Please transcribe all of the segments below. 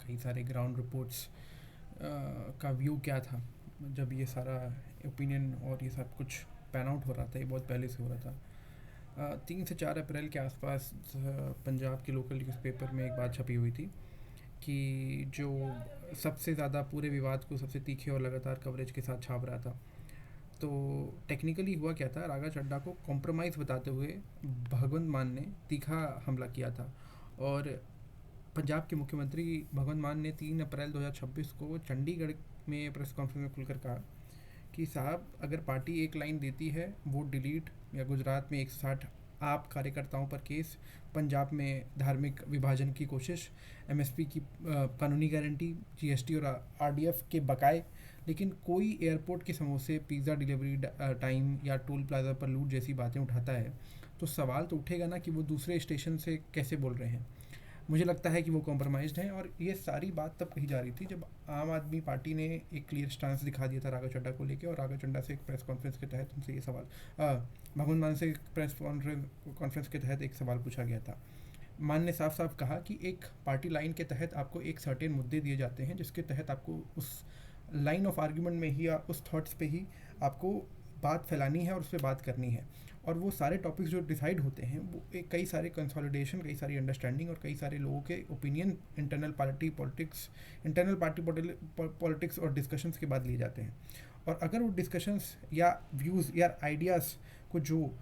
कई सारे ground reports का व्यू क्या था जब ये सारा ओपिनियन और ये सब कुछ पैन आउट हो रहा था। ये बहुत पहले से हो रहा था। 3 से 4 अप्रैल के आसपास पंजाब के लोकल न्यूज़पेपर में एक बात छपी हुई थी कि जो सबसे ज़्यादा पूरे विवाद को सबसे तीखे और लगातार कवरेज के साथ छाप रहा था। तो टेक्निकली हुआ क्या था, राघव चड्ढा को कॉम्प्रोमाइज़ बताते हुए भगवंत मान ने तीखा हमला किया था। और पंजाब के मुख्यमंत्री भगवंत मान ने 3 अप्रैल 2026 को चंडीगढ़ में प्रेस कॉन्फ्रेंस में खुलकर कहा कि साहब, अगर पार्टी एक लाइन देती है वोट डिलीट, या गुजरात में 160 आप कार्यकर्ताओं पर केस, पंजाब में धार्मिक विभाजन की कोशिश, एमएसपी की कानूनी गारंटी, जीएसटी और आरडीएफ के बकाए, लेकिन कोई एयरपोर्ट के समोसे, पिज़्ज़ा डिलीवरी टाइम या टोल प्लाजा पर लूट जैसी बातें उठाता है, तो सवाल तो उठेगा ना कि वो दूसरे स्टेशन से कैसे बोल रहे हैं। मुझे लगता है कि वो कॉम्प्रोमाइज़्ड हैं। और ये सारी बात तब कही जा रही थी जब आम आदमी पार्टी ने एक क्लियर स्टांस दिखा दिया था राघव चड्ढा को लेके, और राघव चड्ढा से एक प्रेस कॉन्फ्रेंस के तहत उनसे ये सवाल भगवंत मान से एक प्रेस कॉन्फ्रेंस के तहत एक सवाल पूछा गया था। मान ने साफ साफ कहा कि एक पार्टी लाइन के तहत आपको एक सर्टेन मुद्दे दिए जाते हैं जिसके तहत आपको उस लाइन ऑफ आर्ग्यूमेंट में ही या उस थॉट्स पे ही आपको बात फैलानी है और उस पर बात करनी है। और वो सारे टॉपिक्स जो डिसाइड होते हैं वो एक कई सारे कंसोलिडेशन, कई सारी अंडरस्टैंडिंग और कई सारे लोगों के ओपिनियन, इंटरनल पार्टी पॉलिटिक्स और डिस्कशंस के बाद लिए जाते हैं। और अगर वो डिस्कशंस या व्यूज़ या आइडियाज़ को जो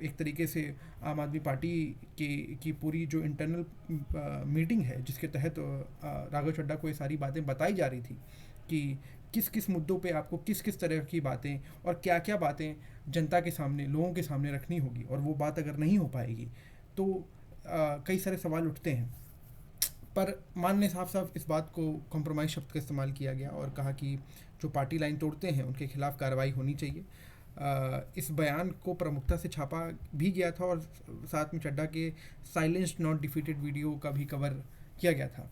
एक तरीके से आम आदमी पार्टी की पूरी जो इंटरनल मीटिंग है जिसके तहत राघव चड्ढा को ये सारी बातें बताई जा रही थी कि किस किस मुद्दों पे आपको किस किस तरह की बातें और क्या क्या बातें जनता के सामने, लोगों के सामने रखनी होगी, और वो बात अगर नहीं हो पाएगी तो कई सारे सवाल उठते हैं। पर मान ने साफ साफ इस बात को कॉम्प्रोमाइज़ शब्द का इस्तेमाल किया गया और कहा कि जो पार्टी लाइन तोड़ते हैं उनके खिलाफ कार्रवाई होनी चाहिए। इस बयान को प्रमुखता से छापा भी गया था और साथ में चड्ढा के साइलेंस्ड नॉट डिफीटेड वीडियो का भी कवर किया गया था।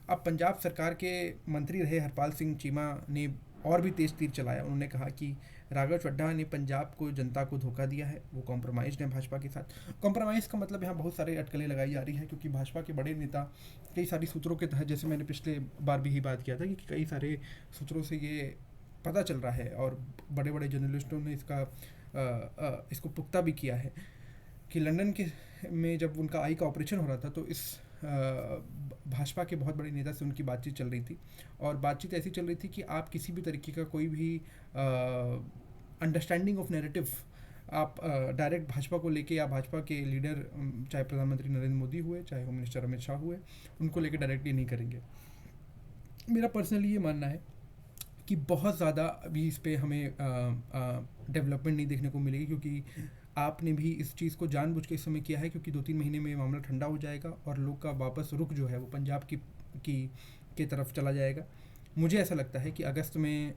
अब पंजाब सरकार के मंत्री रहे हरपाल सिंह चीमा ने और भी तेज तीर चलाया। उन्होंने कहा कि राघव चड्ढा ने पंजाब को, जनता को धोखा दिया है, वो कॉम्प्रोमाइज़्ड है भाजपा के साथ। कॉम्प्रोमाइज़ का मतलब यहाँ बहुत सारे अटकलें लगाई जा रही है क्योंकि भाजपा के बड़े नेता कई सारी सूत्रों के तहत, जैसे मैंने पिछले बार भी ही बात किया था कि कई सारे सूत्रों से ये पता चल रहा है और बड़े बड़े जर्नलिस्टों ने इसको पुख्ता भी किया है कि लंदन के में जब उनका आई का ऑपरेशन हो रहा था तो इस भाजपा के बहुत बड़े नेता से उनकी बातचीत चल रही थी। और बातचीत ऐसी चल रही थी कि आप किसी भी तरीके का कोई भी अंडरस्टैंडिंग ऑफ नैरेटिव आप डायरेक्ट भाजपा को लेके या भाजपा के लीडर, चाहे प्रधानमंत्री नरेंद्र मोदी हुए, चाहे होम मिनिस्टर अमित शाह हुए, उनको लेके डायरेक्टली नहीं करेंगे। मेरा पर्सनली ये मानना है कि बहुत ज़्यादा अभी इस पे हमें डेवलपमेंट नहीं देखने को मिलेगी, क्योंकि आपने भी इस चीज़ को जानबूझ के इस समय किया है क्योंकि 2-3 महीने में मामला ठंडा हो जाएगा और लोग का वापस रुख जो है वो पंजाब की तरफ चला जाएगा। मुझे ऐसा लगता है कि अगस्त में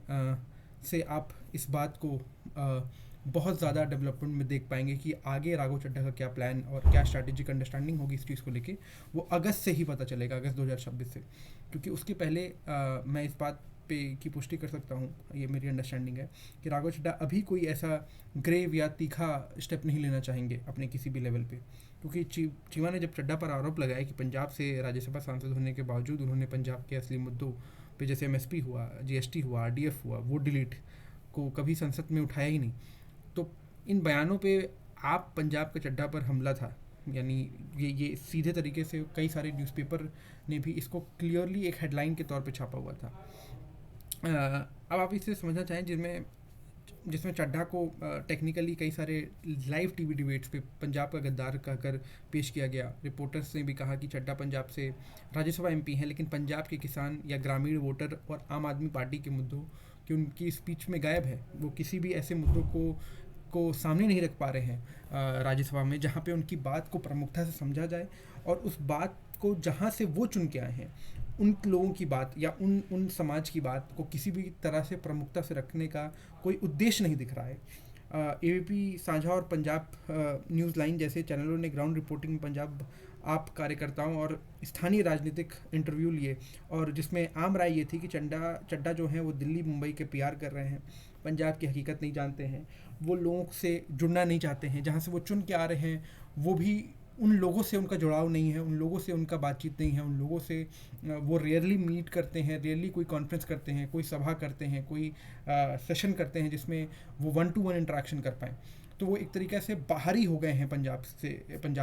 से आप इस बात को बहुत ज़्यादा डेवलपमेंट में देख पाएंगे कि आगे राघव चड्ढा का क्या प्लान और क्या स्ट्रैटेजिक अंडरस्टैंडिंग होगी इस चीज़ को लेके, वो अगस्त से ही पता चलेगा, अगस्त 2026 से। क्योंकि उसके पहले मैं इस बात पे की पुष्टि कर सकता हूँ, ये मेरी अंडरस्टैंडिंग है कि राघव चड्ढा अभी कोई ऐसा ग्रेव या तीखा स्टेप नहीं लेना चाहेंगे अपने किसी भी लेवल पे। क्योंकि चीमा ने जब चड्ढा पर आरोप लगाया कि पंजाब से राज्यसभा सांसद होने के बावजूद उन्होंने पंजाब के असली मुद्दों पे, जैसे एमएसपी हुआ, जीएसटी हुआ, आरडीएफ हुआ, वोट डिलीट को कभी संसद में उठाया ही नहीं, तो इन बयानों पे आप पंजाब का चड्ढा पर हमला था, यानी ये सीधे तरीके से कई सारे न्यूज़पेपर ने भी इसको क्लियरली एक हेडलाइन के तौर पे छापा हुआ था। अब आप इसे समझना चाहें जिसमें चड्ढा को टेक्निकली कई सारे लाइव टीवी डिबेट्स पे पंजाब का गद्दार कहकर पेश किया गया। रिपोर्टर्स ने भी कहा कि चड्ढा पंजाब से राज्यसभा एमपी हैं, लेकिन पंजाब के किसान या ग्रामीण वोटर और आम आदमी पार्टी के मुद्दों कि उनकी स्पीच में गायब है। वो किसी भी ऐसे मुद्दों को सामने नहीं रख पा रहे हैं राज्यसभा में जहाँ पे उनकी बात को प्रमुखता से समझा जाए, और उस बात को जहाँ से वो चुन के आए हैं उन लोगों की बात या उन समाज की बात को किसी भी तरह से प्रमुखता से रखने का कोई उद्देश्य नहीं दिख रहा है। एबीपी साझा और पंजाब न्यूज़ लाइन जैसे चैनलों ने ग्राउंड रिपोर्टिंग में पंजाब आप कार्यकर्ताओं और स्थानीय राजनीतिक इंटरव्यू लिए, और जिसमें आम राय ये थी कि चड्ढा जो हैं वो दिल्ली मुंबई के पीआर कर रहे हैं, पंजाब की हकीकत नहीं जानते हैं, वो लोगों से जुड़ना नहीं चाहते हैं, जहाँ से वो चुन के आ रहे हैं वो भी उन लोगों से उनका जुड़ाव नहीं है, उन लोगों से उनका बातचीत नहीं है, उन लोगों से वो रेयरली मीट करते हैं, रेयरली कोई कॉन्फ्रेंस करते हैं, कोई सभा करते हैं, कोई सेशन करते हैं जिसमें वो वन टू वन इंटरेक्शन कर पाएँ। तो वो एक तरीके से बाहर ही हो गए हैं पंजाब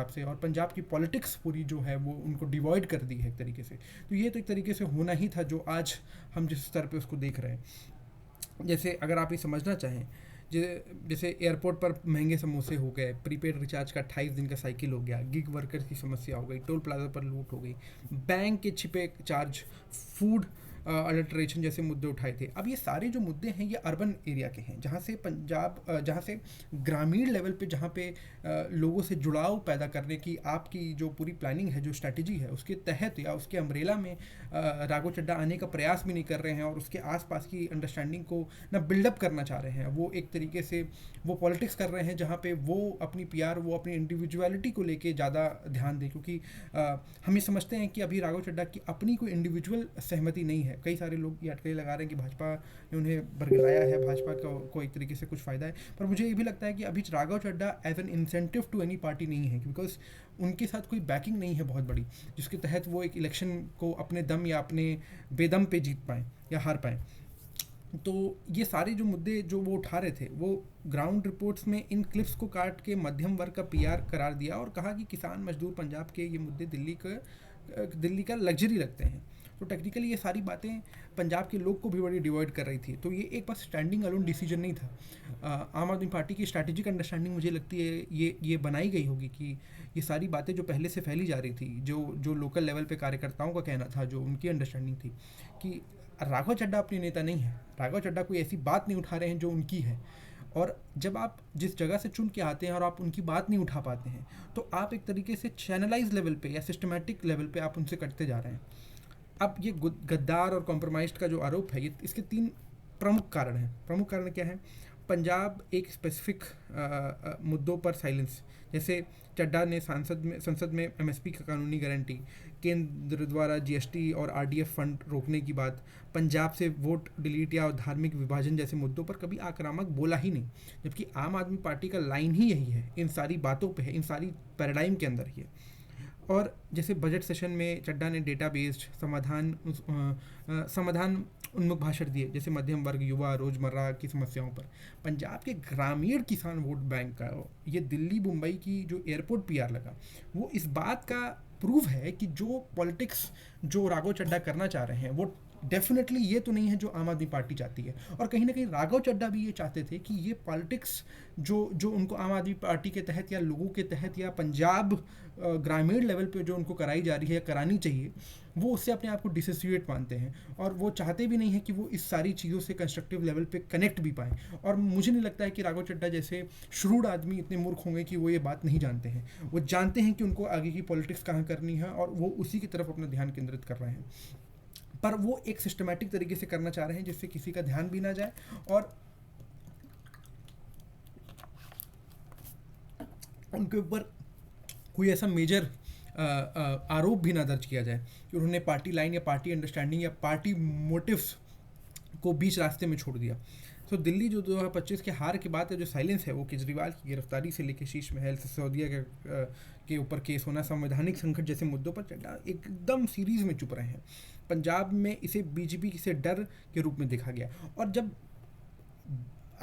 से, और पंजाब की पॉलिटिक्स पूरी जो है वो उनको डिवॉइड कर दी है एक तरीके से। तो ये तो एक तरीके से होना ही था जो आज हम जिस स्तर पे उसको देख रहे हैं। जैसे अगर आप ये समझना चाहें, जैसे एयरपोर्ट पर महंगे समोसे हो गए, प्रीपेड रिचार्ज का 28 दिन का साइकिल हो गया, गिग वर्कर्स की समस्या हो गई, टोल प्लाजा पर लूट हो गई, बैंक के छिपे चार्ज, फूड अडल्ट्रेशन जैसे मुद्दे उठाए थे। अब ये सारे जो मुद्दे हैं ये अर्बन एरिया के हैं, जहाँ से ग्रामीण लेवल पे, जहाँ पे लोगों से जुड़ाव पैदा करने की आपकी जो पूरी प्लानिंग है, जो स्ट्रैटेजी है, उसके तहत या उसके अम्ब्रेला में राघव चड्ढा आने का प्रयास भी नहीं कर रहे हैं, और उसके आसपास की अंडरस्टैंडिंग को ना बिल्डअप करना चाह रहे हैं। वो एक तरीके से वो पॉलिटिक्स कर रहे हैं जहाँ पे वो अपनी पीआर, वो अपनी इंडिविजुअलिटी को लेके ज़्यादा ध्यान दें, क्योंकि हम ये समझते हैं कि अभी राघव चड्ढा की अपनी कोई इंडिविजुअल सहमति नहीं है। कई सारे लोग ये अटकलें लगा रहे हैं कि भाजपा ने उन्हें बरगलाया है, भाजपा को एक तरीके से कुछ फ़ायदा है, पर मुझे ये भी लगता है कि अभी Raghav Chadha as an incentive to any party नहीं है, बिकॉज उनके साथ कोई बैकिंग नहीं है बहुत बड़ी, जिसके तहत वो एक इलेक्शन को अपने दम या अपने बेदम पे जीत पाएँ या हार पाएँ। तो ये सारे जो मुद्दे जो वो उठा रहे थे, वो ग्राउंड रिपोर्ट्स में इन क्लिप्स को काट के मध्यम वर्ग का पीआर करार दिया और कहा कि किसान मजदूर पंजाब के ये मुद्दे दिल्ली का लग्जरी लगते हैं। तो टेक्निकली ये सारी बातें पंजाब के लोग को भी बड़ी डिवाइड कर रही थी। तो ये एक बस स्टैंडिंग अलोन डिसीजन नहीं था। आम आदमी पार्टी की स्ट्रैटेजिक अंडरस्टैंडिंग मुझे लगती है ये बनाई गई होगी कि ये सारी बातें जो पहले से फैली जा रही थी, जो लोकल लेवल पे कार्यकर्ताओं का कहना था, जो उनकी अंडरस्टैंडिंग थी कि राघव चड्ढा अपनी नेता नहीं है, राघव चड्ढा कोई ऐसी बात नहीं उठा रहे हैं जो उनकी है। और जब आप जिस जगह से चुन के आते हैं और आप उनकी बात नहीं उठा पाते हैं, तो आप एक तरीके से चैनलाइज लेवल पे या सिस्टमैटिक लेवल पे आप उनसे कटते जा रहे हैं। अब ये गद्दार और कॉम्प्रोमाइज़ का जो आरोप है, ये इसके 3 प्रमुख कारण हैं। प्रमुख कारण क्या है? पंजाब एक स्पेसिफिक मुद्दों पर साइलेंस, जैसे चड्ढा ने संसद में एमएसपी का कानूनी गारंटी, केंद्र द्वारा जीएसटी और आरडीएफ फंड रोकने की बात, पंजाब से वोट डिलीट या धार्मिक विभाजन जैसे मुद्दों पर कभी आक्रामक बोला ही नहीं, जबकि आम आदमी पार्टी का लाइन ही यही है, इन सारी बातों पे है, इन सारी पैराडाइम के अंदर ही है। और जैसे बजट सेशन में चड्ढा ने डेटा बेस्ड समाधान उन्मुख भाषण दिए, जैसे मध्यम वर्ग, युवा, रोज़मर्रा की समस्याओं पर। पंजाब के ग्रामीण किसान वोट बैंक का ये दिल्ली मुंबई की जो एयरपोर्ट पीआर लगा, वो इस बात का प्रूव है कि जो पॉलिटिक्स जो राघव चड्ढा करना चाह रहे हैं वो डेफिनेटली ये तो नहीं है जो आम आदमी पार्टी चाहती है। और कहीं ना कहीं राघव चड्ढा भी ये चाहते थे कि ये पॉलिटिक्स जो उनको आम आदमी पार्टी के तहत या लोगों के तहत या पंजाब ग्रामीण लेवल पे जो उनको कराई जा रही है या करानी चाहिए, वो उससे अपने आप को डिसोसिएट मानते हैं, और वो चाहते भी नहीं है कि वो इस सारी चीज़ों से कंस्ट्रक्टिव लेवल पे कनेक्ट भी पाएँ। और मुझे नहीं लगता है कि राघव चड्ढा जैसे श्रूड आदमी इतने मूर्ख होंगे कि वो ये बात नहीं जानते हैं। वो जानते हैं कि उनको आगे की पॉलिटिक्स कहाँ करनी है, और वो उसी की तरफ अपना ध्यान केंद्रित कर रहे हैं, पर वो एक सिस्टमैटिक तरीके से करना चाह रहे हैं जिससे किसी का ध्यान भी ना जाए और उनके ऊपर कोई ऐसा मेजर आरोप भी ना दर्ज किया जाए कि उन्होंने पार्टी लाइन या पार्टी अंडरस्टैंडिंग या पार्टी मोटिव्स को बीच रास्ते में छोड़ दिया। तो दिल्ली जो 2025 के हार के बाद जो साइलेंस है, वो केजरीवाल की गिरफ्तारी से लेकर शीश महल, सिसोदिया के ऊपर केस होना, संवैधानिक संकट जैसे मुद्दों पर चड्ढा एकदम सीरीज में चुप रहे हैं। पंजाब में इसे बीजेपी से डर के रूप में देखा गया, और जब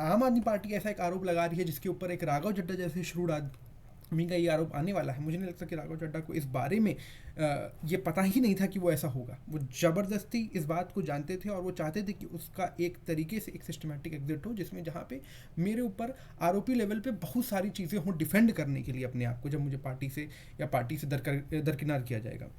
आम आदमी पार्टी ऐसा एक आरोप लगा रही है जिसके ऊपर एक राघव चड्ढा जैसे श्रूड आदमी का ये आरोप आने वाला है, मुझे नहीं लगता कि राघव चड्ढा को इस बारे में ये पता ही नहीं था कि वो ऐसा होगा। वो ज़बरदस्ती इस बात को जानते थे और वो चाहते थे कि उसका एक तरीके से एक सिस्टमैटिक एग्जिट हो, जिसमें जहाँ पे मेरे ऊपर आरोपी लेवल पे बहुत सारी चीज़ें हों डिफेंड करने के लिए अपने आप को, जब मुझे पार्टी से दरकिनार किया जाएगा।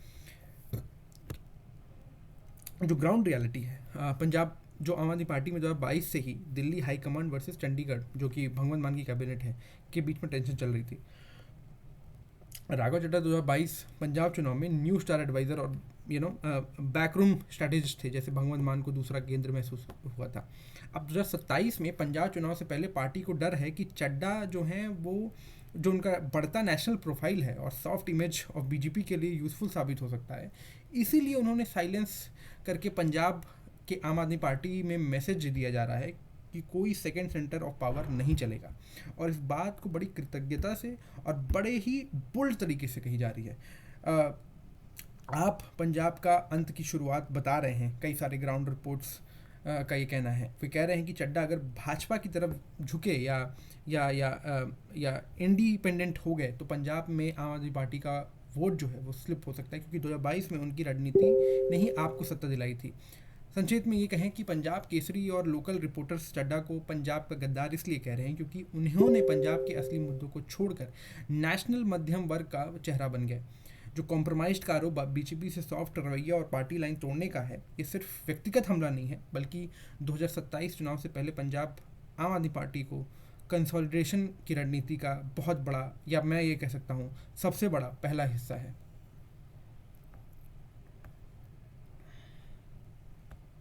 जो ग्राउंड रियलिटी है, पंजाब जो आम आदमी पार्टी में 2022 से ही दिल्ली हाईकमांड वर्सेस चंडीगढ़, जो कि भगवंत मान की कैबिनेट है, के बीच में टेंशन चल रही थी। राघव चड्ढा 2022 पंजाब चुनाव में न्यू स्टार एडवाइज़र और बैकरूम स्ट्रैटेजिस्ट थे, जैसे भगवंत मान को दूसरा केंद्र महसूस हुआ था। अब 2027 में पंजाब चुनाव से पहले पार्टी को डर है कि चड्ढा जो हैं वो जो उनका बढ़ता नेशनल प्रोफाइल है और सॉफ्ट इमेज ऑफ बीजेपी के लिए यूज़फुल साबित हो सकता है, इसीलिए उन्होंने साइलेंस करके पंजाब के आम आदमी पार्टी में मैसेज दिया जा रहा है कि कोई सेकंड सेंटर ऑफ पावर नहीं चलेगा, और इस बात को बड़ी कृतज्ञता से और बड़े ही बोल्ड तरीके से कही जा रही है। आप पंजाब का अंत की शुरुआत बता रहे हैं, कई सारे ग्राउंड रिपोर्ट्स का ये कहना है। वे कह रहे हैं कि चड्डा अगर भाजपा की तरफ झुके या इंडिपेंडेंट हो गए तो पंजाब में आम आदमी पार्टी का वोट जो है वो स्लिप हो सकता है, क्योंकि 2022 में उनकी रणनीति ने ही आपको सत्ता दिलाई थी। संक्षेप में ये कहें कि पंजाब केसरी और लोकल रिपोर्टर्स चड्डा को पंजाब का गद्दार इसलिए कह रहे हैं क्योंकि उन्होंने पंजाब के असली मुद्दों को छोड़कर नेशनल मध्यम वर्ग का चेहरा बन गए। जो कॉम्प्रोमाइज्ड कारोबार बीजेपी से सॉफ्ट रवैया और पार्टी लाइन तोड़ने का है, ये सिर्फ व्यक्तिगत हमला नहीं है, बल्कि 2027 चुनाव से पहले पंजाब आम आदमी पार्टी को कंसोलिडेशन की रणनीति का बहुत बड़ा, या मैं ये कह सकता हूँ सबसे बड़ा पहला हिस्सा है।